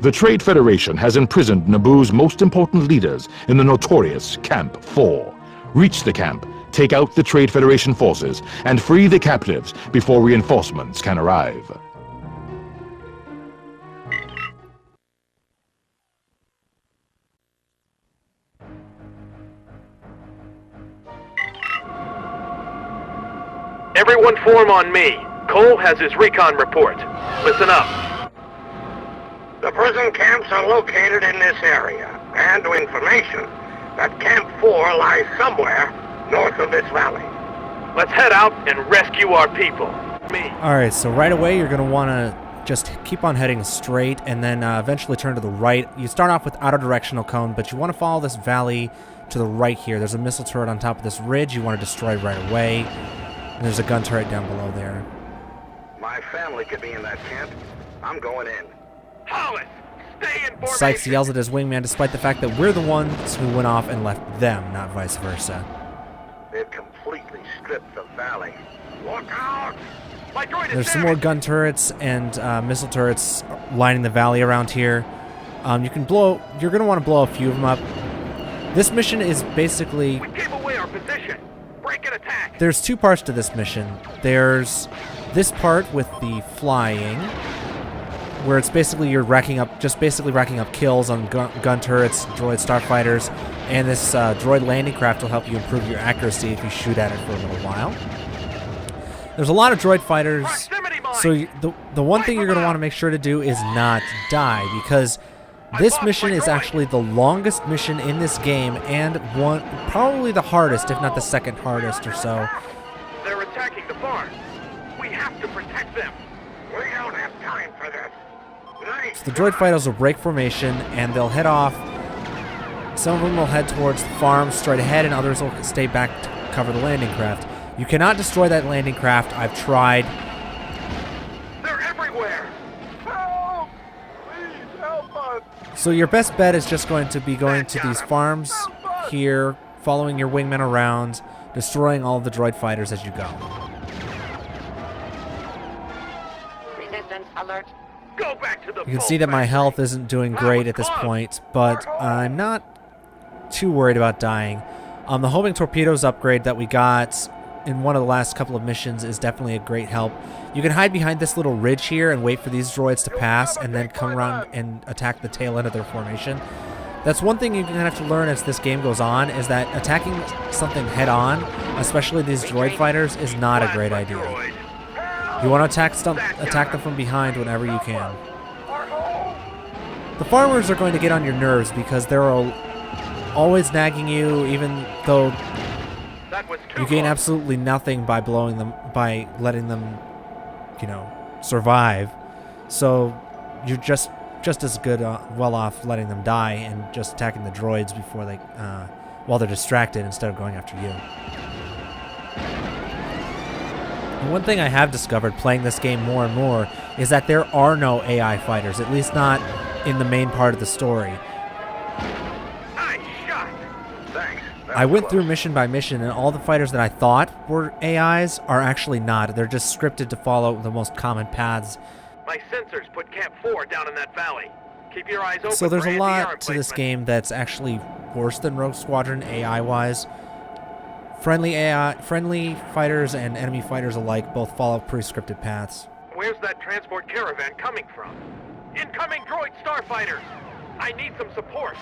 The Trade Federation has imprisoned Naboo's most important leaders in the notorious Camp 4. Reach the camp, take out the Trade Federation forces, and free the captives before reinforcements can arrive. Everyone form on me. Cole has his recon report. Listen up. The prison camps are located in this area, and to information, that Camp 4 lies somewhere north of this valley. Let's head out and rescue our people. Me. Alright, so right away you're going to want to just keep on heading straight and then eventually turn to the right. You start off with auto directional cone, but you want to follow this valley to the right here. There's a missile turret on top of this ridge you want to destroy right away. And there's a gun turret down below there. My family could be in that camp. I'm going in. Hollis, stay in formation. Sykes yells at his wingman despite the fact that we're the ones who went off and left them, not vice versa. They've completely stripped the valley. Look out! My droid is There's some more gun turrets and missile turrets lining the valley around here. You're going to want to blow a few of them up. This mission is basically... We gave away our position. Break and attack. There's two parts to this mission. There's this part with the flying, where it's basically you're racking up kills on gun turrets, droid starfighters, and this droid landing craft will help you improve your accuracy if you shoot at it for a little while. There's a lot of droid fighters, so the one thing you're going to want to make sure to do is not die, because this mission is actually the longest mission in this game, and probably the hardest, if not the second hardest or so. They're attacking the farm. We have to protect them. We don't have time for this. So the droid fighters will break formation, and they'll head off. Some of them will head towards the farm straight ahead, and others will stay back to cover the landing craft. You cannot destroy that landing craft. I've tried. They're everywhere. Help! Please help us! So your best bet is just going to be going to these farms here, following your wingmen around, destroying all of the droid fighters as you go. Resistance alert. Go back to the You can see that my health isn't doing great at this point, but I'm not too worried about dying. The homing torpedoes upgrade that we got in one of the last couple of missions is definitely a great help. You can hide behind this little ridge here and wait for these droids to pass and then come around and attack the tail end of their formation. That's one thing you're going to have to learn as this game goes on, is that attacking something head on, especially these droid fighters, is not a great idea. You want to attack them from behind whenever you can. The farmers are going to get on your nerves because they're always nagging you, even though you gain absolutely nothing by letting them, survive. So you're just as good well off letting them die and just attacking the droids before they, while they're distracted instead of going after you. And one thing I have discovered playing this game more and more is that there are no AI fighters, at least not in the main part of the story. I went through mission by mission, and all the fighters that I thought were AIs are actually not. They're just scripted to follow the most common paths. My sensors put Camp 4 down in that valley. Keep your eyes open. So there's for a lot anti-arm to this placement. game that's actually worse than Rogue Squadron AI-wise. Friendly fighters and enemy fighters alike both follow pre-scripted paths. Where's that transport caravan coming from? Incoming droid starfighters! I need some support.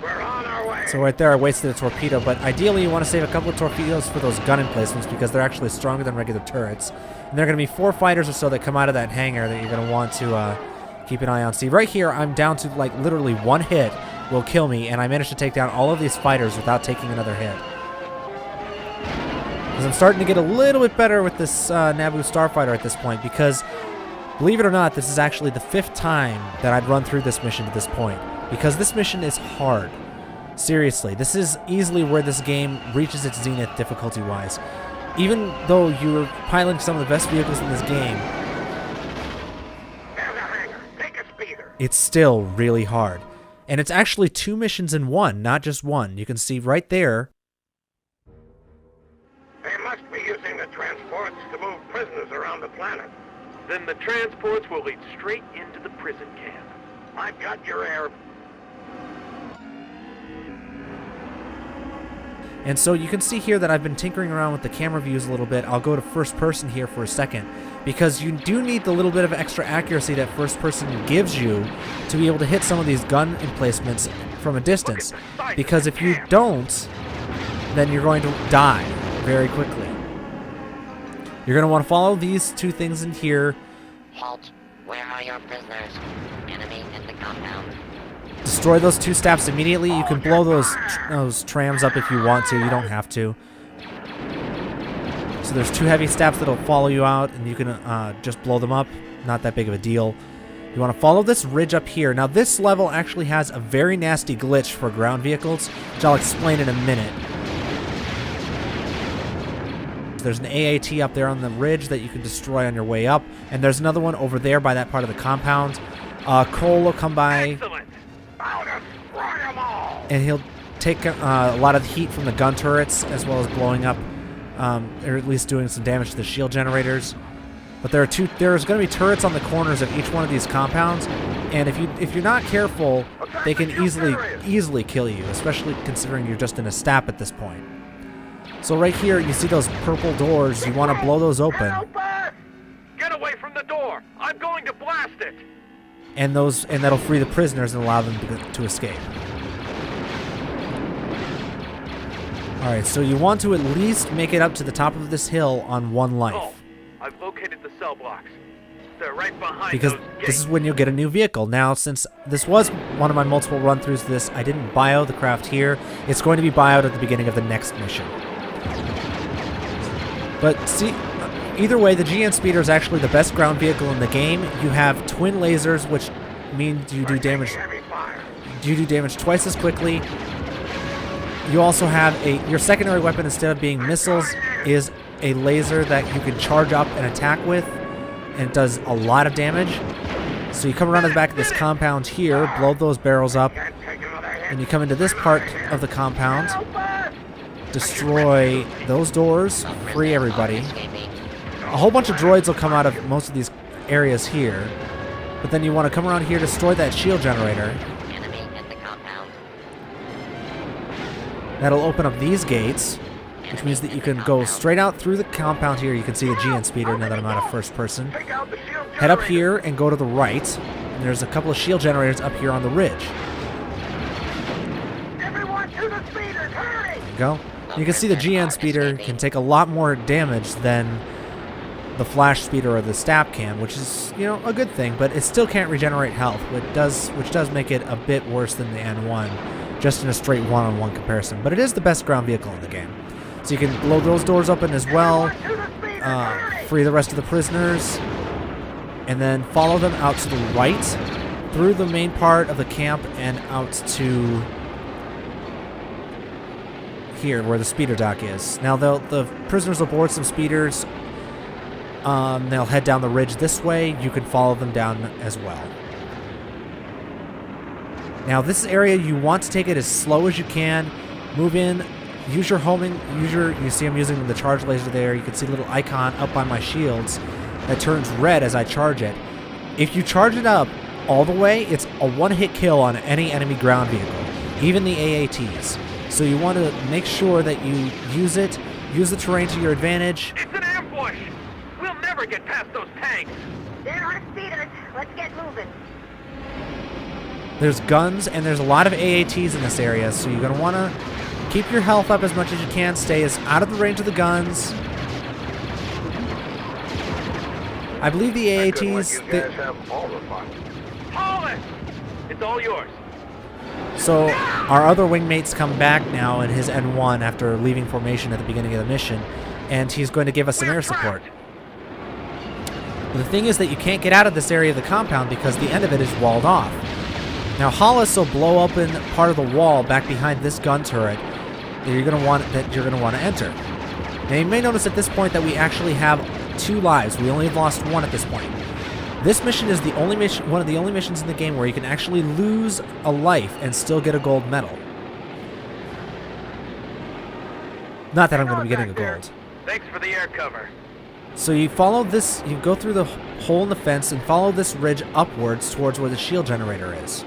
We're on our way. So right there I wasted a torpedo, but ideally you want to save a couple of torpedoes for those gun emplacements because they're actually stronger than regular turrets. And there are going to be 4 fighters or so that come out of that hangar that you're going to want to keep an eye on. See, right here I'm down to like literally one hit will kill me, and I managed to take down all of these fighters without taking another hit. Because I'm starting to get a little bit better with this Naboo starfighter at this point, because believe it or not, this is actually the 5th time that I'd run through this mission to this point. Because this mission is hard. Seriously, this is easily where this game reaches its zenith difficulty-wise. Even though you're piloting some of the best vehicles in this game, it's still really hard. And it's actually 2 missions in one, not just one. You can see right there. They must be using the transports to move prisoners around the planet. Then the transports will lead straight into the prison camp. I've got your air. And so you can see here that I've been tinkering around with the camera views a little bit. I'll go to first person here for a second, because you do need the little bit of extra accuracy that first person gives you to be able to hit some of these gun emplacements from a distance. Because if you don't, then you're going to die very quickly. You're going to want to follow these two things in here. Halt. Where are your prisoners? Enemy in the compound. Destroy those two staffs immediately. You can blow those trams up if you want to. You don't have to. So there's two heavy staffs that'll follow you out, and you can just blow them up. Not that big of a deal. You want to follow this ridge up here. Now this level actually has a very nasty glitch for ground vehicles, which I'll explain in a minute. There's an AAT up there on the ridge that you can destroy on your way up, and there's another one over there by that part of the compound. Cole will come by. Excellent. And he'll take a lot of the heat from the gun turrets, as well as blowing up, or at least doing some damage to the shield generators. But there's going to be turrets on the corners of each one of these compounds, and if you're not careful, they can easily kill you, especially considering you're just in a stap at this point. So right here, you see those purple doors. You want to blow those open. Get away from the door! I'm going to blast it! And that'll free the prisoners and allow them to escape. Alright, so you want to at least make it up to the top of this hill on one life. Oh, I've located the cell blocks. They're right behind Because those gates. this is when you'll get a new vehicle. Now, since this was one of my multiple run-throughs of this, I didn't bio the craft here. It's going to be bioed at the beginning of the next mission. But see, either way, the GN Speeder is actually the best ground vehicle in the game. You have twin lasers, which means you do damage twice as quickly. You also have your secondary weapon, instead of being missiles, is a laser that you can charge up and attack with, and it does a lot of damage. So you come around to the back of this compound here, blow those barrels up, and you come into this part of the compound, destroy those doors, free everybody. A whole bunch of droids will come out of most of these areas here, but then you want to come around here, destroy that shield generator. Enemy in the compound. That'll open up these gates, which means that you can go straight out through the compound here. You can see the GN Speeder now that I'm out of first person. Head up here and go to the right, and there's a couple of shield generators up here on the ridge. Everyone to the speeders, hurry! There you go. You can see the GN Speeder can take a lot more damage than the Flash Speeder or the Stab can, which is, a good thing, but it still can't regenerate health, which does make it a bit worse than the N1, just in a straight one-on-one comparison. But it is the best ground vehicle in the game. So you can blow those doors open as well, free the rest of the prisoners, and then follow them out to the right, through the main part of the camp, and out to here, where the speeder dock is. Now, the prisoners will board some speeders. They'll head down the ridge this way. You can follow them down as well. Now, this area, you want to take it as slow as you can. Move in. Use your homing. You see I'm using the charge laser there. You can see a little icon up by my shields that turns red as I charge it. If you charge it up all the way, it's a one-hit kill on any enemy ground vehicle, even the AATs. So you want to make sure that you use it. Use the terrain to your advantage. It's an ambush! We'll never get past those tanks! They're our speeders. Let's get moving. There's guns, and there's a lot of AATs in this area, so you're going to want to keep your health up as much as you can. Stay as out of the range of the guns. I believe the AATs... Haul it! It's all yours. So our other wingmates come back now in his N1 after leaving formation at the beginning of the mission, and he's going to give us some air support. But the thing is that you can't get out of this area of the compound because the end of it is walled off. Now Hollis will blow open part of the wall back behind this gun turret that you're going to want to enter. Now you may notice at this point that we actually have 2 lives. We only have lost 1 at this point. This mission is the only mission, one of the only missions in the game where you can actually lose a life and still get a gold medal. Not that I'm going to be getting a gold. Thanks for the air cover. So you follow this, you go through the hole in the fence and follow this ridge upwards towards where the shield generator is.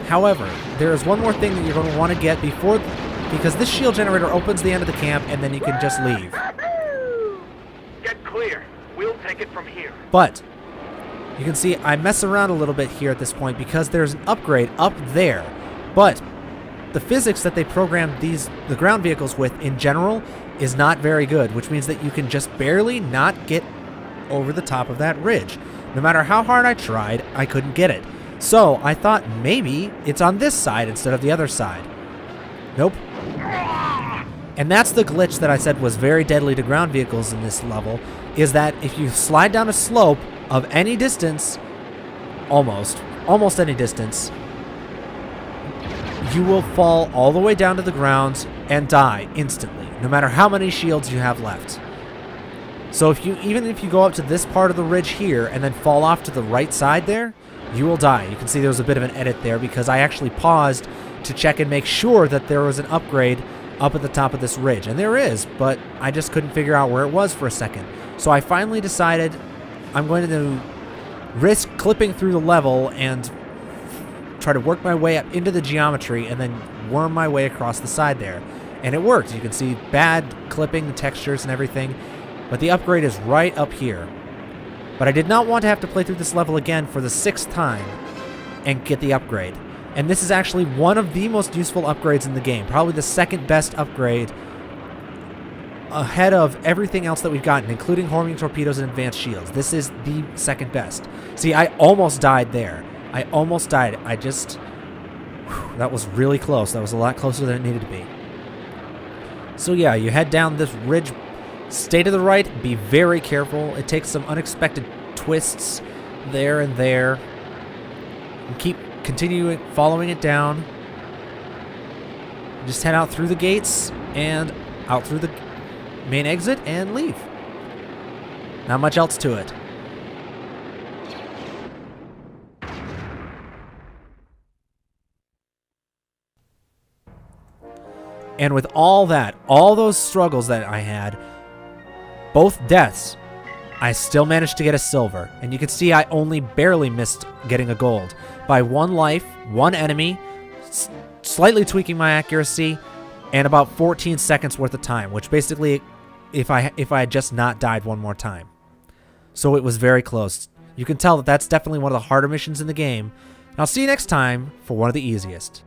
However, there is one more thing that you're going to want to get before, because this shield generator opens the end of the camp and then you can just leave. Get clear. We'll take it from here. But you can see I mess around a little bit here at this point because there's an upgrade up there. But the physics that they programmed the ground vehicles with in general is not very good, which means that you can just barely not get over the top of that ridge. No matter how hard I tried, I couldn't get it. So I thought maybe it's on this side instead of the other side. Nope. And that's the glitch that I said was very deadly to ground vehicles in this level, is that if you slide down a slope of any distance, almost any distance, you will fall all the way down to the ground and die instantly, no matter how many shields you have left. So even if you go up to this part of the ridge here and then fall off to the right side there, you will die. You can see there was a bit of an edit there because I actually paused to check and make sure that there was an upgrade up at the top of this ridge. And there is, but I just couldn't figure out where it was for a second. So I finally decided I'm going to risk clipping through the level and try to work my way up into the geometry and then worm my way across the side there. And it worked. You can see bad clipping, the textures and everything, but the upgrade is right up here. But I did not want to have to play through this level again for the 6th time and get the upgrade. And this is actually one of the most useful upgrades in the game. Probably the 2nd best upgrade ahead of everything else that we've gotten, including homing torpedoes and advanced shields. This is the 2nd best. See, I almost died there. I almost died. I just... Whew, that was really close. That was a lot closer than it needed to be. So yeah, you head down this ridge. Stay to the right. Be very careful. It takes some unexpected twists there and there. And keep continuing following it down. Just head out through the gates and out through the main exit and leave. Not much else to it. And with all that, all those struggles that I had, both deaths, I still managed to get a silver. And you can see I only barely missed getting a gold. By 1 life, 1 enemy, slightly tweaking my accuracy, and about 14 seconds worth of time, which basically, if I had just not died one more time. So it was very close. You can tell that that's definitely one of the harder missions in the game. And I'll see you next time for one of the easiest.